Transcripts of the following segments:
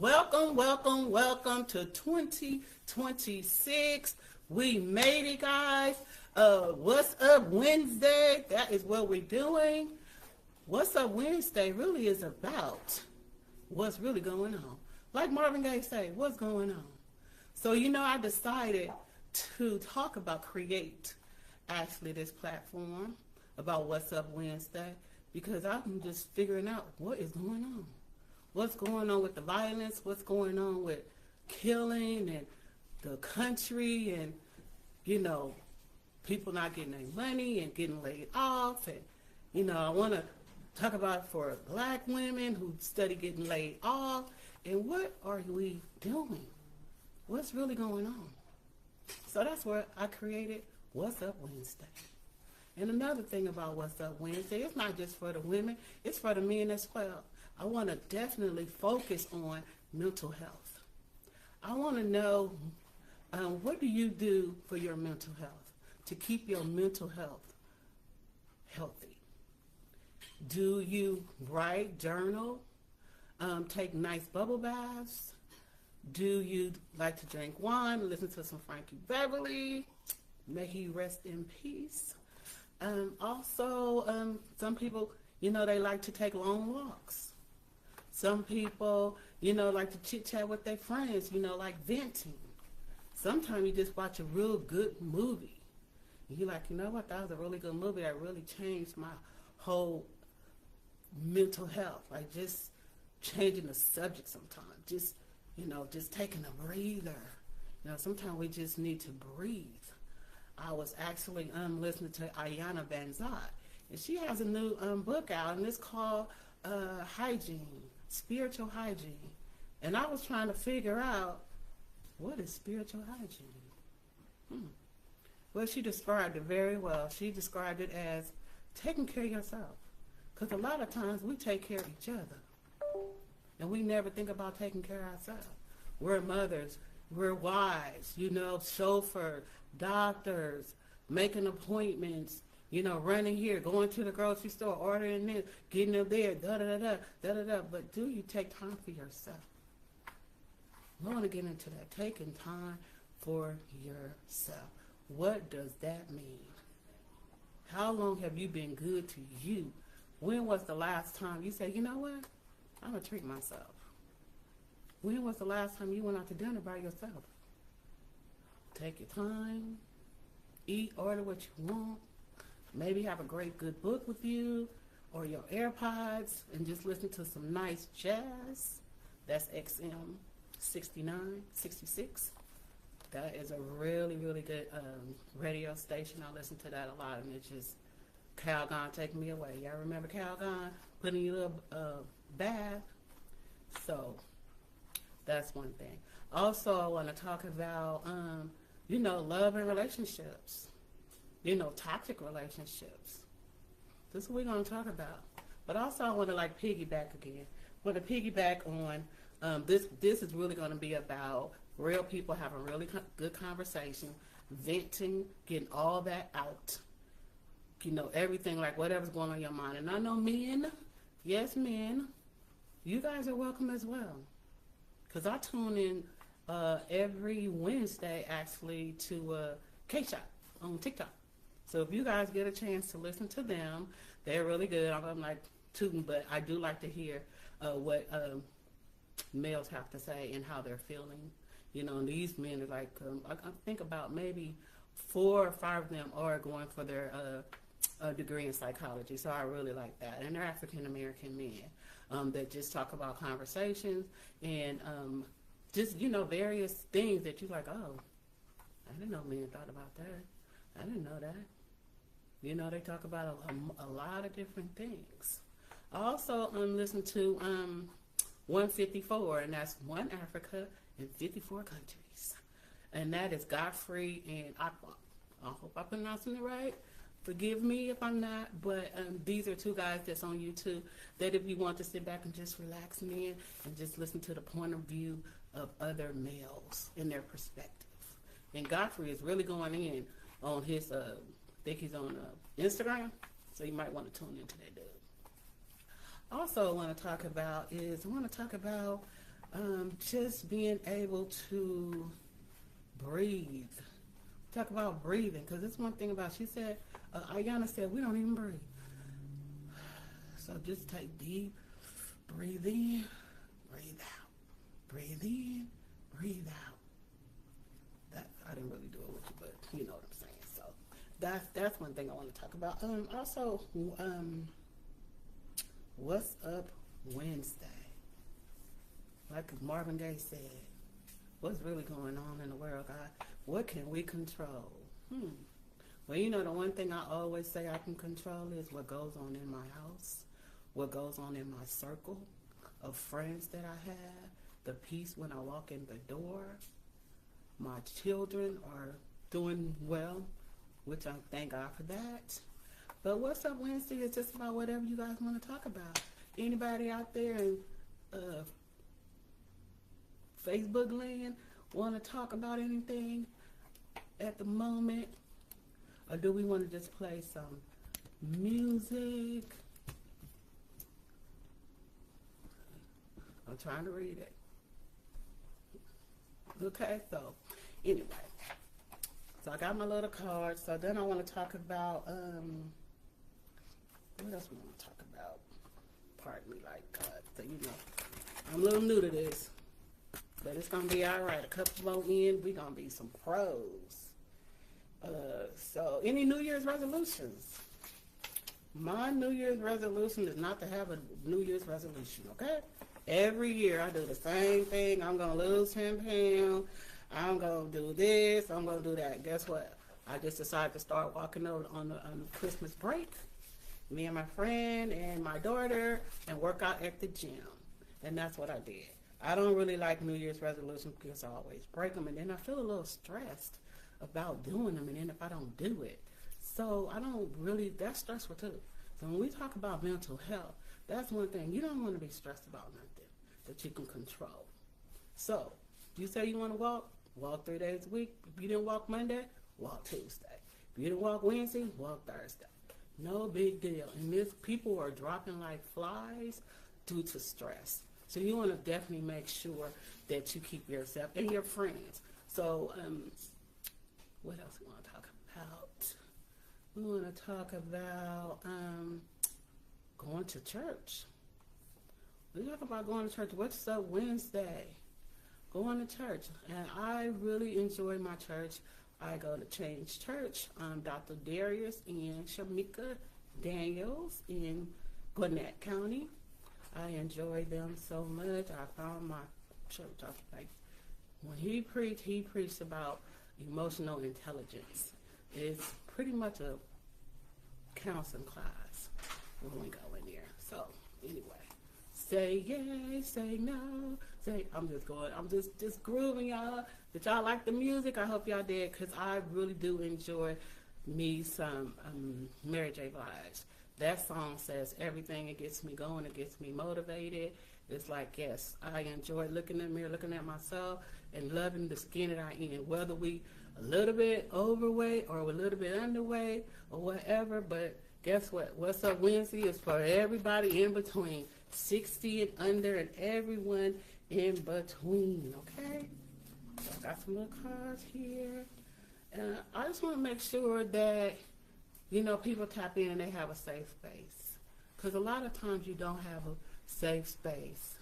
Welcome, welcome, welcome to 2026. We made it, guys. What's Up Wednesday? That is what we're doing. What's Up Wednesday really is about what's really going on. Like Marvin Gaye say, what's going on? So, I decided to talk about actually this platform about What's Up Wednesday because I'm just figuring out what is going on. What's going on with the violence, what's going on with killing and the country and, people not getting their money and getting laid off. And, I want to talk about for black women who study getting laid off and what are we doing? What's really going on? So that's where I created What's Up Wednesday. And another thing about What's Up Wednesday, it's not just for the women, it's for the men as well. I want to definitely focus on mental health. I want to know what do you do for your mental health, to keep your mental health healthy? Do you write, journal, take nice bubble baths? Do you like to drink wine, listen to some Frankie Beverly? May he rest in peace. Also, some people, they like to take long walks. Some people, like to chit-chat with their friends, like venting. Sometimes you just watch a real good movie. And you're like, you know what, that was a really good movie that really changed my whole mental health. Like just changing the subject sometimes. Just, just taking a breather. Sometimes we just need to breathe. I was actually listening to Iyanla Vanzant, and she has a new book out, and it's called Hygiene. Spiritual hygiene. And I was trying to figure out, what is spiritual hygiene? Well, she described it very well. She described it as taking care of yourself. Because a lot of times we take care of each other. And we never think about taking care of ourselves. We're mothers. We're wives. Chauffeurs, doctors, making appointments, running here, going to the grocery store, ordering this, getting up there, da-da-da-da. But do you take time for yourself? I want to get into that. Taking time for yourself. What does that mean? How long have you been good to you? When was the last time you said, you know what? I'm going to treat myself. When was the last time you went out to dinner by yourself? Take your time. Eat, order what you want. Maybe have a great good book with you or your AirPods and just listen to some nice jazz. That's XM 66. That is a really, really good radio station. I listen to that a lot, and it's just Calgon taking me away. Y'all remember Calgon putting you in a bath? So that's one thing. Also, I want to talk about, love and relationships. Toxic relationships. This is what we're going to talk about. But also I want to piggyback again. I want to piggyback on this is really going to be about real people having really good conversation, venting, getting all that out. Everything, like whatever's going on in your mind. And I know men, yes men, you guys are welcome as well. Because I tune in every Wednesday actually to K-Shot on TikTok. So if you guys get a chance to listen to them, they're really good. I'm like tooting, but I do like to hear what males have to say and how they're feeling. And these men are like, I think about maybe 4 or 5 of them are going for their degree in psychology. So I really like that. And they're African American men that just talk about conversations and just, various things that you're like, oh, I didn't know men thought about that. I didn't know that. They talk about a lot of different things. I also listen to 154, and that's One Africa in 54 countries. And that is Godfrey and Aqua. I hope I'm pronouncing it right. Forgive me if I'm not, but these are 2 guys that's on YouTube that if you want to sit back and just relax in and just listen to the point of view of other males and their perspective. And Godfrey is really going in on his, I think he's on Instagram, so you might want to tune into that dude. Also, I want to talk about Just being able to breathe. Talk about breathing, because it's one thing about, she said, Ayana said, we don't even breathe. So just take deep, breathe in, breathe out. Breathe in, breathe out. That, I didn't really do it with you, but you know what I'm saying. So that's one thing I want to talk about. Also, what's up Wednesday? Like Marvin Gaye said, what's really going on in the world, God? What can we control? Well, you know, the one thing I always say I can control is what goes on in my house, what goes on in my circle of friends that I have, the peace when I walk in the door. My children are doing well, which I thank God for that. But What's Up Wednesday is just about whatever you guys want to talk about. Anybody out there in Facebook land want to talk about anything at the moment? Or do we want to just play some music? I'm trying to read it. Okay, so anyway. So I got my little card. So then I want to talk about, what else we want to talk about? Pardon me, like God. So, you know, I'm a little new to this. But it's going to be all right. A couple more in, we're going to be some pros. So, any New Year's resolutions? My New Year's resolution is not to have a New Year's resolution, okay? Every year I do the same thing. I'm going to lose 10 pounds. I'm going to do this. I'm going to do that. Guess what? I just decided to start walking over on the Christmas break. Me and my friend and my daughter, and work out at the gym. And that's what I did. I don't really like New Year's resolutions because I always break them, and then I feel a little stressed about doing them, and then if I don't do it. So I don't really, that's stressful too. So when we talk about mental health, that's one thing. You don't want to be stressed about nothing that you can control. So you say you want to walk 3 days a week. If you didn't walk Monday, walk Tuesday. If you didn't walk Wednesday, walk Thursday. No big deal. And people are dropping like flies due to stress. So you want to definitely make sure that you keep yourself and your friends. So what else we want to talk about? We want to talk about going to church. We talk about going to church. What's up Wednesday? Going to church. And I really enjoy my church. I go to Change Church. Dr. Darius and Shamika Daniels in Gwinnett County. I enjoy them so much. I found my church. I was like, when he preached about emotional intelligence. It's pretty much a counseling class when we go in there. So anyway, say yay, say no, say I'm just grooving, y'all. Did y'all like the music? I hope y'all did, because I really do enjoy me some Mary J. Blige. That song says everything. It gets me going. It gets me motivated. It's like, yes, I enjoy looking in the mirror, looking at myself, and loving the skin that I in, whether we a little bit overweight or a little bit underweight or whatever. But guess what? What's Up Wednesday is for everybody in between, 60 and under, and everyone in between, okay? So I got some little cards here. And I just want to make sure that, you know, people tap in and they have a safe space. Because a lot of times you don't have a safe space.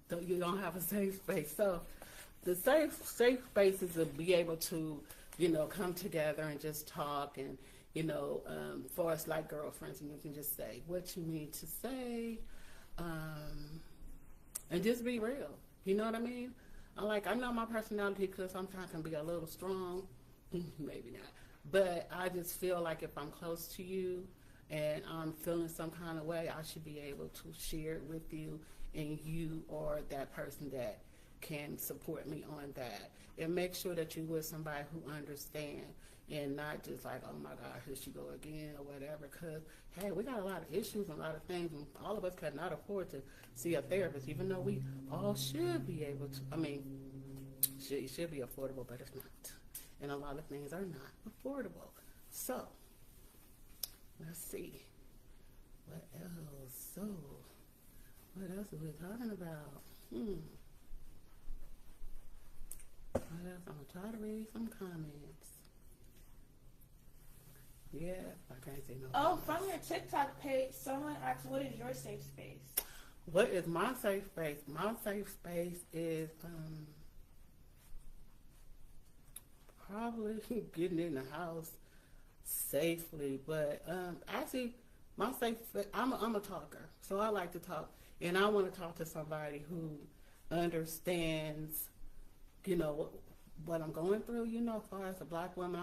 So you don't have a safe space. So the safe space is to be able to, you know, come together and just talk, and, you know, for us like girlfriends, and you can just say what you need to say, and just be real. You know what I mean? I know my personality, because sometimes I can be a little strong. Maybe not. But I just feel like if I'm close to you and I'm feeling some kind of way, I should be able to share it with you, and you are that person that can support me on that. And make sure that you're with somebody who understands, and not just like, oh my God, here she go again or whatever. Because, hey, we got a lot of issues and a lot of things, and all of us cannot afford to see a therapist, even though we all should be able to. I mean, it should be affordable, but it's not. And a lot of things are not affordable. So, let's see. What else? So, What else are we talking about? What else? I'm gonna try to read some comments. Yeah, I can't see no. Oh, from your TikTok page, someone asked, "What is your safe space?" What is my safe space? My safe space is probably getting in the house safely, but actually, my safe. I'm a talker, so I like to talk, and I want to talk to somebody who understands, what I'm going through. As far as a black woman,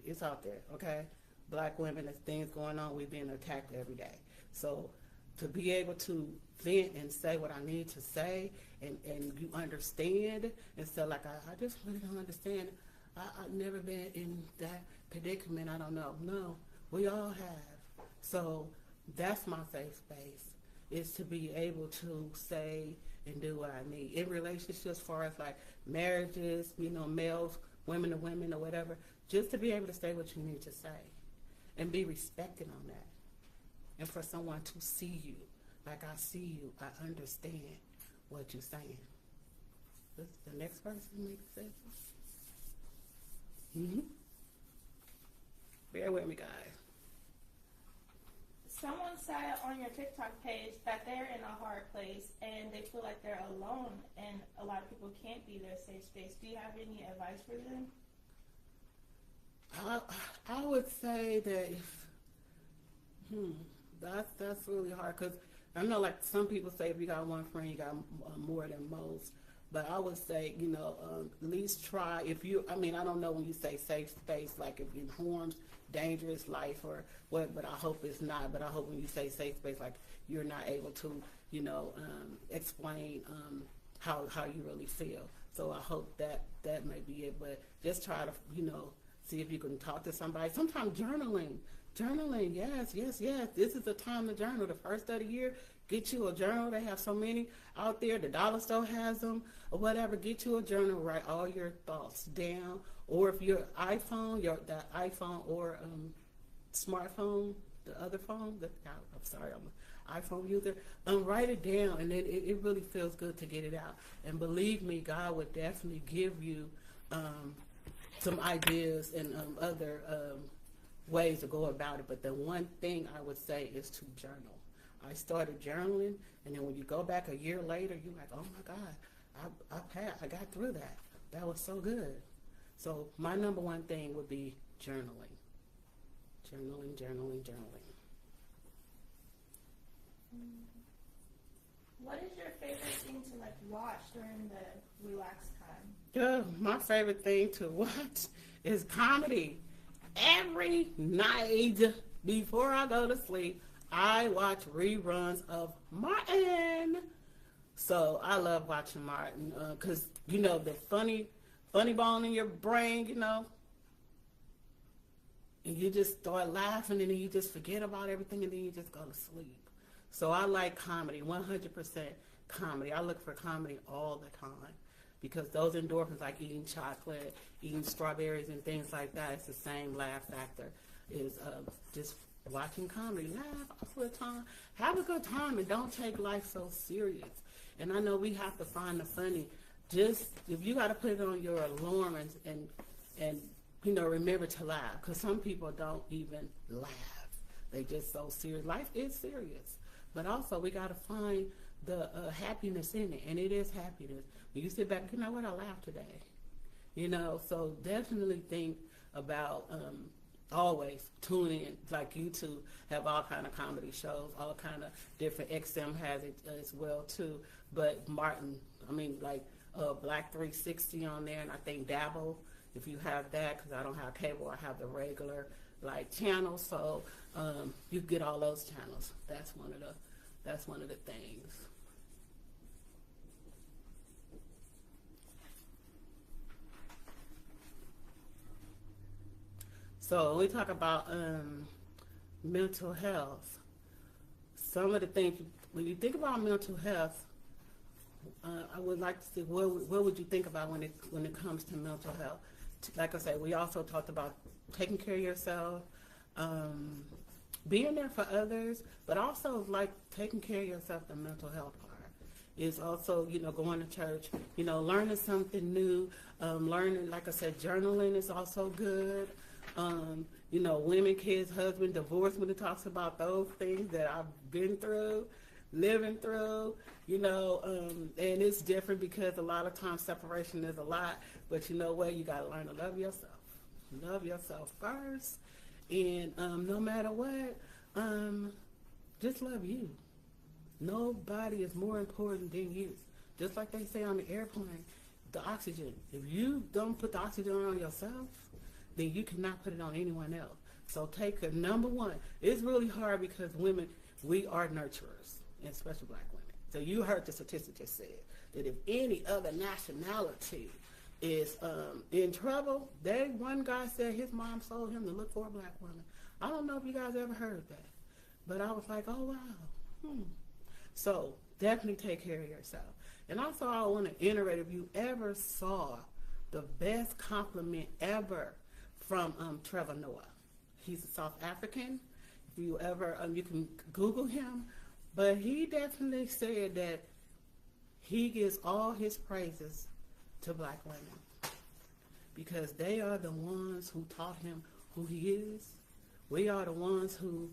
it's out there. Okay, black women, there's things going on. We're being attacked every day, so to be able to vent and say what I need to say, and you understand, instead like I just really don't understand. I've never been in that predicament. I don't know. No, we all have. So that's my safe space, is to be able to say and do what I need in relationships, as far as like marriages, males, women to women or whatever, just to be able to say what you need to say and be respected on that. And for someone to see you like I see you, I understand what you're saying. Does the next person make sense? Bear with me, guys. Someone said on your TikTok page that they're in a hard place and they feel like they're alone and a lot of people can't be their safe space. Do you have any advice for them? I would say that that's really hard, because I know, like, some people say if you got one friend, you got more than most. But I would say, at least try. I don't know when you say safe space, like if it harms dangerous life or what, but I hope it's not. But I hope when you say safe space, like you're not able to, explain how you really feel. So I hope that may be it. But just try to, see if you can talk to somebody. Sometimes journaling, yes. This is the time to journal. The first of the year, get you a journal. They have so many out there. The dollar store has them or whatever. Get you a journal. Write all your thoughts down. Or if your iPhone, that iPhone or smartphone, the other phone. I'm sorry, I'm an iPhone user. Write it down, and then it really feels good to get it out. And believe me, God would definitely give you some ideas and other ways to go about it. But the one thing I would say is to journal. I started journaling, and then when you go back a year later, you're like, oh my God, I got through that. That was so good. So my number one thing would be journaling. Journaling. What is your favorite thing to watch during the relaxed time? My favorite thing to watch is comedy. Every night before I go to sleep, I watch reruns of Martin. So I love watching Martin because, the funny bone in your brain, and you just start laughing, and then you just forget about everything, and then you just go to sleep. So I like comedy, 100% comedy. I look for comedy all the time, because those endorphins, like eating chocolate, eating strawberries and things like that, it's the same laugh factor, is just watching comedy. Laugh all the time. Have a good time, and don't take life so serious. And I know we have to find the funny. Just, if you got to put it on your alarm and remember to laugh, because some people don't even laugh. They just so serious. Life is serious. But also, we got to find the happiness in it, and it is happiness. When you sit back, you know what, I laughed today. So definitely think about always tune in, like YouTube have all kind of comedy shows, all kind of different. XM has it as well too. But Martin, Black 360 on there, and I think Dabble, if you have that, because I don't have cable, I have the regular channels, so you get all those channels. That's one of the things. So when we talk about mental health, some of the things, when you think about mental health, I would like to see what would you think about when it comes to mental health. Like I said, we also talked about taking care of yourself, being there for others, but also like taking care of yourself, the mental health part is also, going to church, learning something new, learning, like I said, journaling is also good. Women, kids, husband, divorce, when it talks about those things that I've been through, living through, and it's different because a lot of times separation is a lot, but you know what? You got to learn to love yourself. Love yourself first. And no matter what, just love you. Nobody is more important than you. Just like they say on the airplane, the oxygen. If you don't put the oxygen on yourself, then you cannot put it on anyone else. So take a number one. It's really hard because women, we are nurturers, and especially black women. So you heard the statistic just said that if any other nationality is in trouble, one guy said his mom told him to look for a black woman. I don't know if you guys ever heard that, but I was like, oh wow. So definitely take care of yourself. And also I want to iterate, if you ever saw the best compliment ever from Trevor Noah. He's a South African. If you ever, you can Google him, but he definitely said that he gives all his praises to black women because they are the ones who taught him who he is. We are the ones who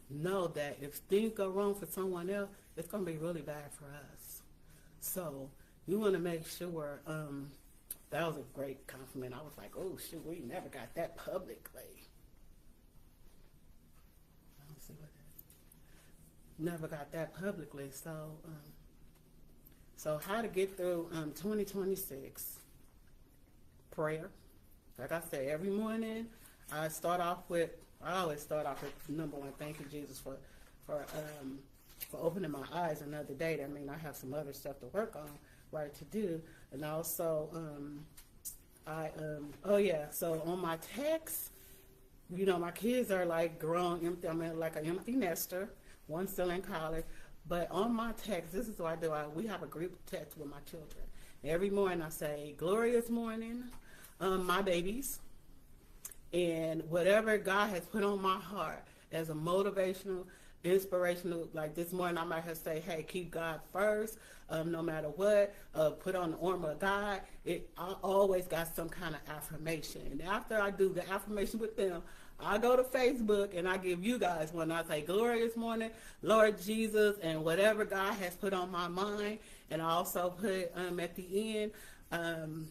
know that if things go wrong for someone else, it's going to be really bad for us. So you want to make sure, that was a great compliment. I was like, oh shoot, we never got that publicly. Let's see what that, never got that publicly. So how to get through 2026? Prayer. Like I said, every morning I always start off with number one, thank you Jesus for opening my eyes another day. That means I have some other stuff to work on, right, to do. And also so on my text, my kids are like grown, empty. I'm like an empty nester. One's still in college. But on my text, this is what I do. We have a group text with my children. Every morning I say, glorious morning, my babies. And whatever God has put on my heart as a motivational, inspirational, like this morning I might have say, hey, keep God first, no matter what, put on the armor of God. I always got some kind of affirmation. And after I do the affirmation with them, I go to Facebook and I give you guys one. I say, glorious morning, Lord Jesus, and whatever God has put on my mind. And I also put at the end,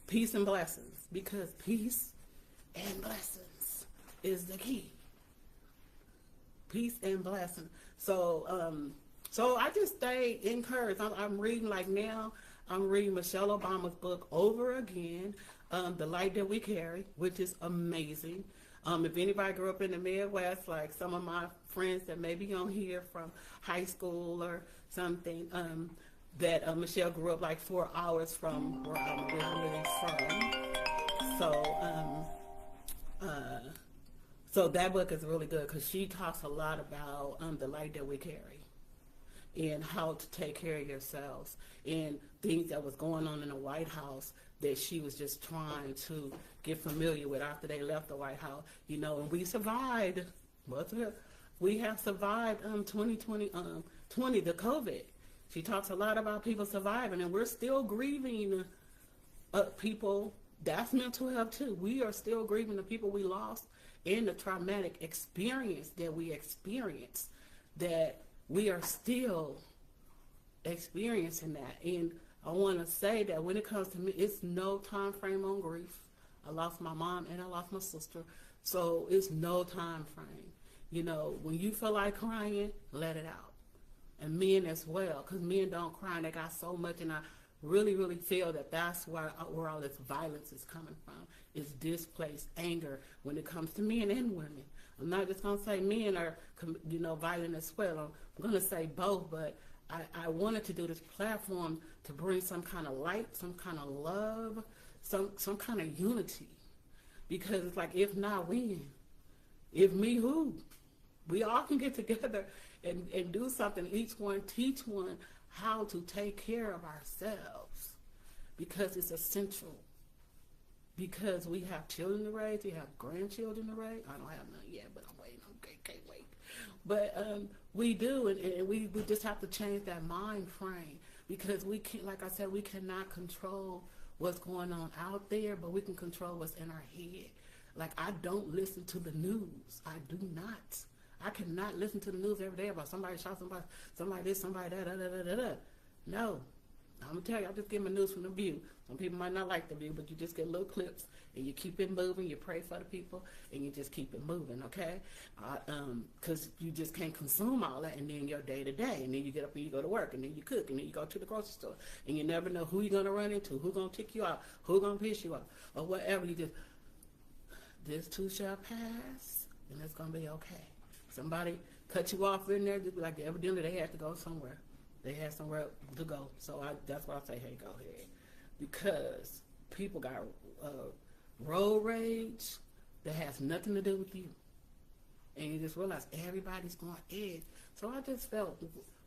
peace and blessings, because peace and blessings is the key. Peace and blessing. So I just stay encouraged. I'm reading, like now, I'm reading Michelle Obama's book over again, The Light That We Carry, which is amazing. If anybody grew up in the Midwest, like some of my friends that may be on here from high school or something, that Michelle grew up like 4 hours from where I'm originally from. So that book is really good because she talks a lot about the light that we carry and how to take care of yourselves and things that was going on in the White House that she was just trying to get familiar with after they left the White House, and we survived. We have survived 2020, the COVID. She talks a lot about people surviving, and we're still grieving people. That's mental health too. We are still grieving the people we lost and the traumatic experience that we experienced, that we are still experiencing that. And I want to say that when it comes to me, it's no time frame on grief. I lost my mom and I lost my sister, so it's no time frame. When you feel like crying, let it out. And men as well, because men don't cry and they got so much, and I really, really feel that that's where all this violence is coming from, is displaced anger when it comes to men and women. I'm not just going to say men are, violent as well. I'm going to say both, but I wanted to do this platform to bring some kind of light, some kind of love, some kind of unity. Because it's like, if not, when? If me, who? We all can get together and do something. Each one teach one how to take care of ourselves, because it's essential. Because we have children to raise, we have grandchildren to raise. I don't have none yet, but I'm waiting on can't wait. But we do, and we just have to change that mind frame, because we can't, like I said, we cannot control what's going on out there, but we can control what's in our head. Like, I don't listen to the news. I do not. I cannot listen to the news every day about somebody shot somebody this, somebody that, No. I'm going to tell you, I just get my news from The View. Some people might not like The View, but you just get little clips, and you keep it moving, you pray for the people, and you just keep it moving, okay? Because you just can't consume all that, and then your day-to-day, and then you get up and you go to work, and then you cook, and then you go to the grocery store, and you never know who you're going to run into, who's going to tick you out, who's going to piss you off, or whatever. You just, this too shall pass, and it's going to be okay. Somebody cut you off in there, just be like, evidently they had to go somewhere. They had somewhere to go. So that's why I say, hey, go ahead. Because people got road rage that has nothing to do with you. And you just realize everybody's going edge. So I just felt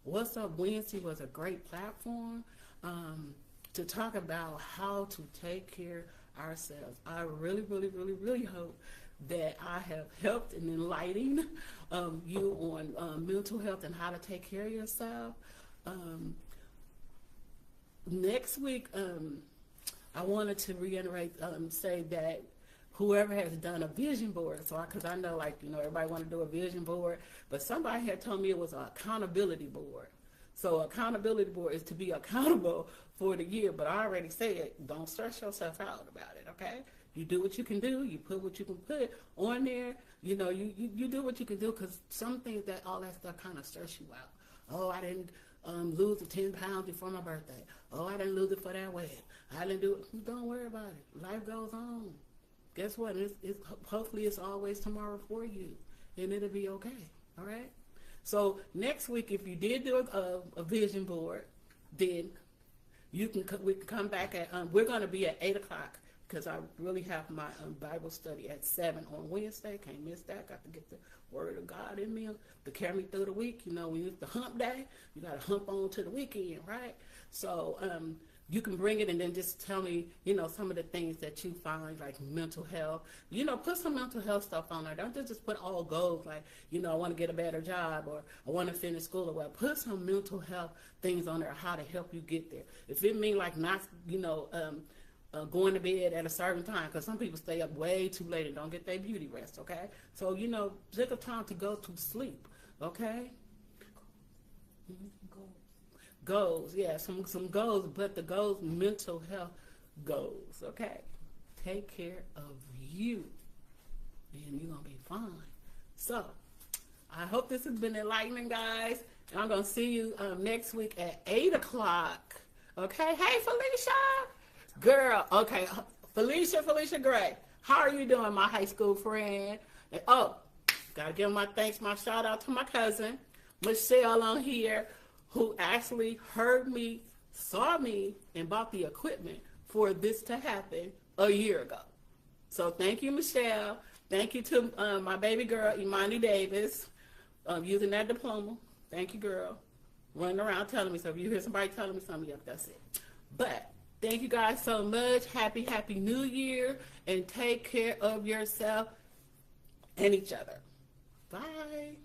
What's Up Wednesday was a great platform to talk about how to take care of ourselves. I really, really, really, really hope that I have helped in enlightening you on mental health and how to take care of yourself. Next week, I wanted to reiterate, say that whoever has done a vision board, so because I know, like, everybody want to do a vision board, but somebody had told me it was an accountability board. So accountability board is to be accountable for the year, but I already said, don't stress yourself out about it, okay? You do what you can do, you put what you can put on there, you do what you can do, because some things all that stuff kind of stress you out. Oh, I didn't lose the 10 pounds before my birthday. Oh, I didn't lose it for that wedding. I didn't do it. Don't worry about it. Life goes on. Guess what? Hopefully it's always tomorrow for you, and it'll be okay. All right? So next week, if you did do a vision board, then we can come back at, we're going to be at 8 o'clock, because I really have my Bible study at 7 on Wednesday. Can't miss that. Got to get the Word of God in me to carry me through the week. When it's the hump day, you got to hump on to the weekend, right? So you can bring it and then just tell me, some of the things that you find, like mental health. Put some mental health stuff on there. Don't just put all goals, like, I want to get a better job, or I want to finish school, or what. Put some mental health things on there, how to help you get there. If it means like not, going to bed at a certain time, because some people stay up way too late and don't get their beauty rest, okay? So, take a time to go to sleep, okay? Goals, yeah, some goals, but the goals, mental health goals, okay? Take care of you, and you're going to be fine. So, I hope this has been enlightening, guys. And I'm going to see you next week at 8 o'clock, okay? Hey, Felicia! Girl, okay, Felicia Gray, how are you doing, my high school friend? And, gotta give my thanks, my shout out to my cousin, Michelle on here, who actually heard me, saw me, and bought the equipment for this to happen a year ago. So thank you, Michelle. Thank you to my baby girl, Imani Davis, using that diploma. Thank you, girl. Running around telling me, so if you hear somebody telling me something, yep, that's it. But thank you guys so much. Happy New Year. And take care of yourself and each other. Bye.